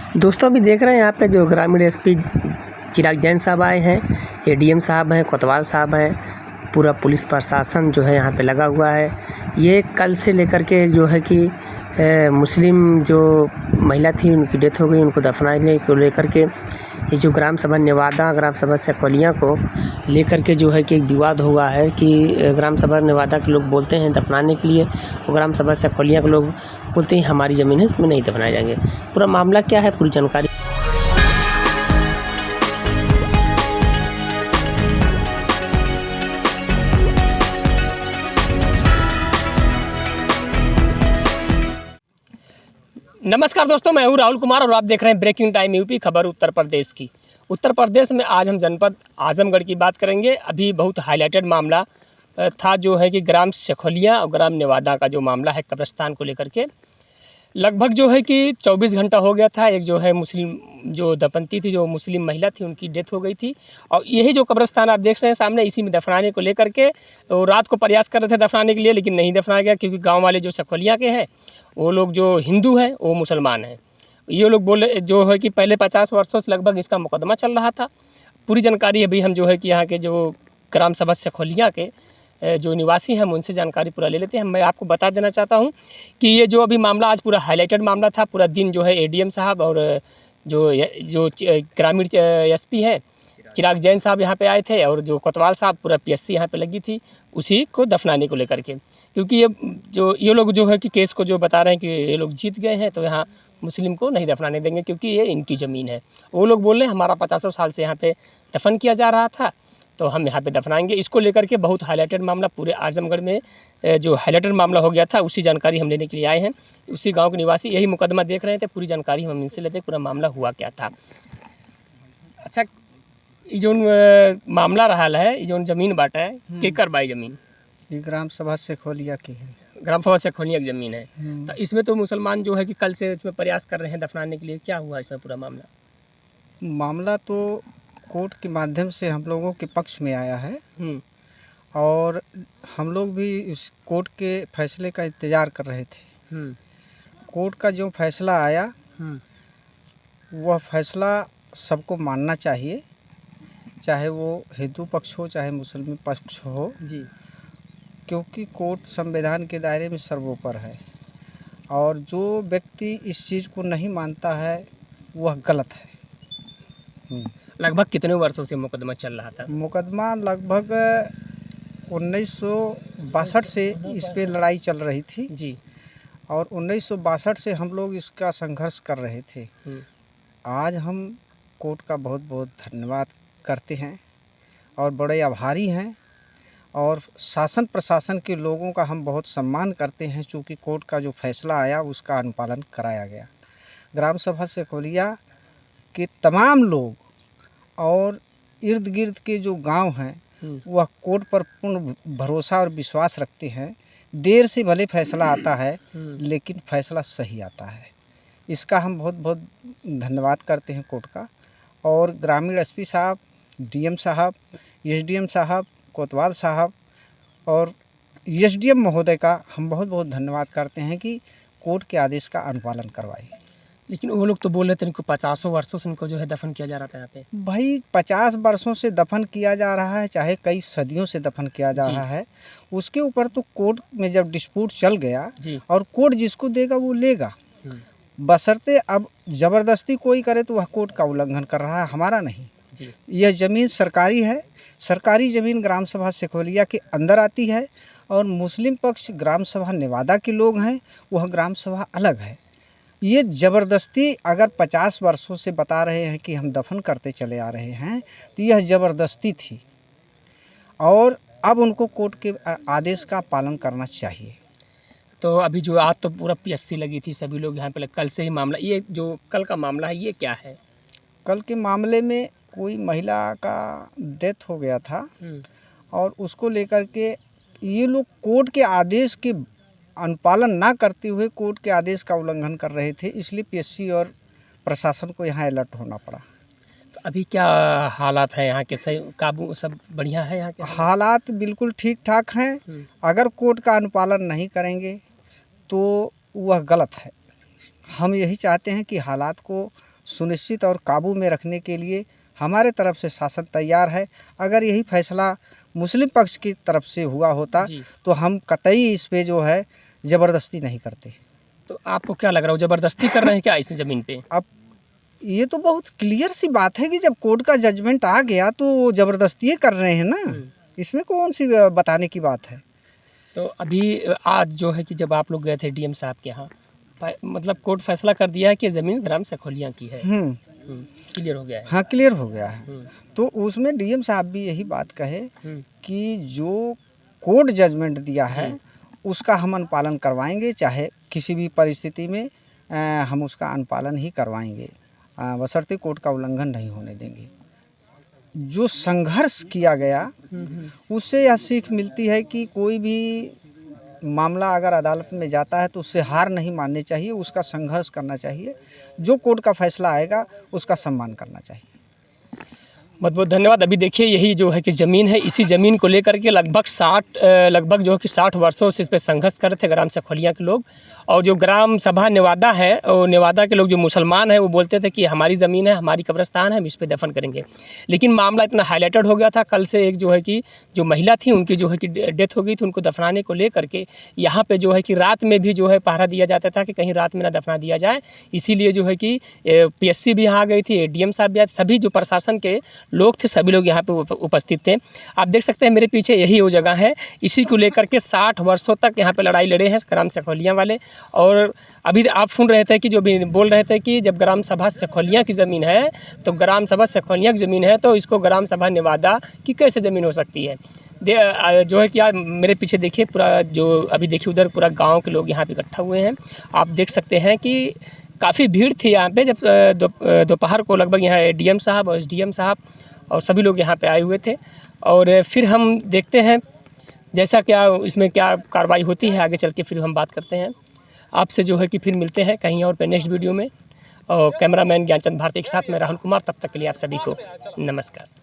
दोस्तों अभी देख रहे हैं यहाँ पे जो ग्रामीण एसपी चिराग जैन साहब आए हैं, एडीएम साहब हैं, कोतवाल साहब हैं, पूरा पुलिस प्रशासन जो है यहाँ पे लगा हुआ है। ये कल से लेकर के जो है कि मुस्लिम जो महिला थी उनकी डेथ हो गई, उनको दफनाने को लेकर के ये जो ग्राम सभा नेवादा ग्राम सभा सखोलिया को लेकर के जो है कि एक विवाद हुआ है कि ग्राम सभा नेवादा के लोग बोलते हैं दफनाने के लिए, और ग्राम सभा सखोलिया के लोग बोलते हैं हमारी ज़मीन है, इसमें नहीं दफनाए जाएंगे। पूरा मामला क्या है, पूरी जानकारी। नमस्कार दोस्तों, मैं हूँ राहुल कुमार और आप देख रहे हैं ब्रेकिंग टाइम यूपी खबर उत्तर प्रदेश की। उत्तर प्रदेश में आज हम जनपद आजमगढ़ की बात करेंगे। अभी बहुत हाईलाइटेड मामला था जो है कि ग्राम सखोलिया और ग्राम नेवादा का जो मामला है कब्रिस्तान को लेकर के। लगभग जो है कि 24 घंटा हो गया था। एक जो है मुस्लिम जो दंपति थी, जो मुस्लिम महिला थी, उनकी डेथ हो गई थी और यही जो कब्रिस्तान आप देख रहे हैं सामने, इसी में दफनाने को लेकर के तो रात को प्रयास कर रहे थे दफनाने के लिए, लेकिन नहीं दफनाया गया क्योंकि गांव वाले जो सखोलिया के हैं वो लोग जो हिंदू हैं वो मुसलमान हैं। ये लोग बोले जो है कि पहले 50 वर्षों से लगभग इसका मुकदमा चल रहा था। पूरी जानकारी अभी हम जो है कि यहाँ के जो ग्राम सभा सखोलिया के जो निवासी हैं हम उनसे जानकारी पूरा ले लेते हैं। मैं आपको बता देना चाहता हूं कि ये जो अभी मामला आज पूरा हाईलाइटेड मामला था। पूरा दिन जो है एडीएम साहब और जो ग्रामीण एसपी हैं चिराग जैन साहब यहाँ पे आए थे और जो कोतवाल साहब पूरा पीएससी यहाँ पे लगी थी उसी को दफनाने को लेकर के, क्योंकि ये लोग जो है कि केस को जो बता रहे हैं कि ये लोग जीत गए हैं तो यहाँ मुस्लिम को नहीं दफनाने देंगे क्योंकि ये इनकी ज़मीन है। वो लोग बोल रहे हैं हमारा 50 साल से यहाँ पे दफन किया जा रहा था तो हम यहाँ पे दफनाएंगे। इसको लेकर के बहुत हाईलाइटेड मामला पूरे आजमगढ़ में जो हाईलाइटेड मामला हो गया था, उसी जानकारी हम लेने के लिए आए हैं। उसी गांव के निवासी यही मुकदमा देख रहे थे, पूरी जानकारी हम इनसे लेते पूरा मामला हुआ क्या था। अच्छा, जो मामला रहा है, जो ज़मीन बांटा है केकर बाई ज़मीन ये ग्राम सभा सखोलिया की है। ग्राम सभा सखोलिया की ज़मीन है। तो इसमें तो मुसलमान जो है कि कल से इसमें प्रयास कर रहे हैं दफनाने के लिए। क्या हुआ इसमें पूरा मामला तो कोर्ट के माध्यम से हम लोगों के पक्ष में आया है और हम लोग भी इस कोर्ट के फैसले का इंतज़ार कर रहे थे। कोर्ट का जो फैसला आया वह फैसला सबको मानना चाहिए, चाहे वो हिंदू पक्ष हो चाहे मुस्लिम पक्ष हो जी, क्योंकि कोर्ट संविधान के दायरे में सर्वोपर है और जो व्यक्ति इस चीज़ को नहीं मानता है वह गलत है। लगभग कितने वर्षों से मुकदमा चल रहा था? मुकदमा लगभग 1962 से इस पे लड़ाई चल रही थी जी, और 1962 से हम लोग इसका संघर्ष कर रहे थे। आज हम कोर्ट का बहुत बहुत धन्यवाद करते हैं और बड़े आभारी हैं और शासन प्रशासन के लोगों का हम बहुत सम्मान करते हैं, चूँकि कोर्ट का जो फैसला आया उसका अनुपालन कराया गया। ग्राम सभा सखोलिया के तमाम लोग और इर्द गिर्द के जो गांव हैं वह कोर्ट पर पूर्ण भरोसा और विश्वास रखते हैं। देर से भले फैसला आता है लेकिन फैसला सही आता है। इसका हम बहुत बहुत धन्यवाद करते हैं कोर्ट का। और ग्रामीण एसपी साहब, डीएम साहब, एसडीएम साहब, कोतवाल साहब और एसडीएम महोदय का हम बहुत बहुत धन्यवाद करते हैं कि कोर्ट के आदेश का अनुपालन करवाए। लेकिन वो लोग तो बोल रहे थे इनको 50 वर्षों से इनको जो है दफन किया जा रहा था यहाँ पे। भाई 50 वर्षों से दफन किया जा रहा है, चाहे कई सदियों से दफन किया जा रहा है, उसके ऊपर तो कोर्ट में जब डिस्प्यूट चल गया और कोर्ट जिसको देगा वो लेगा, बशर्ते अब ज़बरदस्ती कोई करे तो वह कोर्ट का उल्लंघन कर रहा है, हमारा नहीं। यह ज़मीन सरकारी है, सरकारी ज़मीन ग्राम सभा सखोलिया के अंदर आती है और मुस्लिम पक्ष ग्राम सभा नेवादा के लोग हैं, वह ग्राम सभा अलग है। ये ज़बरदस्ती अगर 50 वर्षों से बता रहे हैं कि हम दफन करते चले आ रहे हैं तो यह ज़बरदस्ती थी और अब उनको कोर्ट के आदेश का पालन करना चाहिए। तो अभी जो आज तो पूरा पीएससी लगी थी, सभी लोग यहाँ पे कल से ही मामला, ये जो कल का मामला है ये क्या है? कल के मामले में कोई महिला का डेथ हो गया था और उसको लेकर के ये लोग कोर्ट के आदेश के अनुपालन ना करते हुए कोर्ट के आदेश का उल्लंघन कर रहे थे, इसलिए पीएससी और प्रशासन को यहाँ अलर्ट होना पड़ा। तो अभी क्या हालात है यहाँ के? सही काबू सब बढ़िया है यहाँ के? हालात बिल्कुल ठीक ठाक हैं। अगर कोर्ट का अनुपालन नहीं करेंगे तो वह गलत है। हम यही चाहते हैं कि हालात को सुनिश्चित और काबू में रखने के लिए हमारे तरफ से शासन तैयार है। अगर यही फैसला मुस्लिम पक्ष की तरफ से हुआ होता तो हम कतई इस पे जो है ज़बरदस्ती नहीं करते। तो आपको क्या लग रहा है, ज़बरदस्ती कर रहे हैं क्या इस ज़मीन पे? अब ये तो बहुत क्लियर सी बात है कि जब कोर्ट का जजमेंट आ गया तो ज़बरदस्ती कर रहे हैं ना, इसमें कौन सी बताने की बात है। तो अभी आज जो है कि जब आप लोग गए थे डीएम साहब के यहाँ, मतलब कोर्ट फैसला कर दिया है कि ज़मीन ग्राम सखोलिया की है। क्लियर हो गया है। हाँ, क्लियर हो गया है। तो उसमें डीएम साहब भी यही बात कहे कि जो कोर्ट जजमेंट दिया है उसका हम अनुपालन करवाएंगे, चाहे किसी भी परिस्थिति में हम उसका अनुपालन ही करवाएंगे, बशर्ते कोर्ट का उल्लंघन नहीं होने देंगे। जो संघर्ष किया गया उससे यह सीख मिलती है कि कोई भी मामला अगर अदालत में जाता है तो उससे हार नहीं माननी चाहिए, उसका संघर्ष करना चाहिए। जो कोर्ट का फैसला आएगा उसका सम्मान करना चाहिए। बहुत बहुत धन्यवाद। अभी देखिए यही जो है कि ज़मीन है, इसी ज़मीन को लेकर के लगभग जो है कि 60 वर्षों से इस पर संघर्ष कर रहे थे ग्राम सखोलिया के लोग। और जो ग्राम सभा नेवादा है और नेवादा के लोग जो मुसलमान हैं वो बोलते थे कि हमारी ज़मीन है, हमारी कब्रिस्तान है, हम इस पर दफन करेंगे। लेकिन मामला इतना हाईलाइटेड हो गया था, कल से एक जो है कि जो महिला थी उनकी जो है कि डेथ हो गई थी, उनको दफनाने को लेकर के यहाँ पर जो है कि रात में भी जो है पहरा दिया जाता था कि कहीं रात में ना दफना दिया जाए। इसीलिए जो है कि PSC भी यहाँ आ गई थी, ADM साहब भी आए, सभी जो प्रशासन के लोग थे सभी लोग यहाँ पे उपस्थित थे। आप देख सकते हैं मेरे पीछे यही वो जगह है, इसी को लेकर के 60 वर्षों तक यहाँ पे लड़ाई लड़े हैं ग्राम सखोलिया वाले। और अभी आप सुन रहे थे कि जो भी बोल रहे थे कि जब ग्राम सभा सखोलिया की ज़मीन है तो ग्राम सभा सखोलिया की ज़मीन है तो इसको ग्राम सभा नेवादा की कैसे ज़मीन हो सकती है। जो है कि आप मेरे पीछे देखिए, पूरा जो अभी देखिए उधर पूरा गाँव के लोग यहाँ पे इकट्ठा हुए हैं। आप देख सकते हैं कि काफ़ी भीड़ थी यहाँ पे जब दोपहर को लगभग यहाँ ADM साहब और SDM साहब और सभी लोग यहाँ पे आए हुए थे। और फिर हम देखते हैं जैसा क्या इसमें क्या कार्रवाई होती है, आगे चल के फिर हम बात करते हैं आपसे। जो है कि फिर मिलते हैं कहीं और पे नेक्स्ट वीडियो में। और कैमरामैन ज्ञानचंद भारती के साथ मैं राहुल कुमार, तब तक के लिए आप सभी को नमस्कार।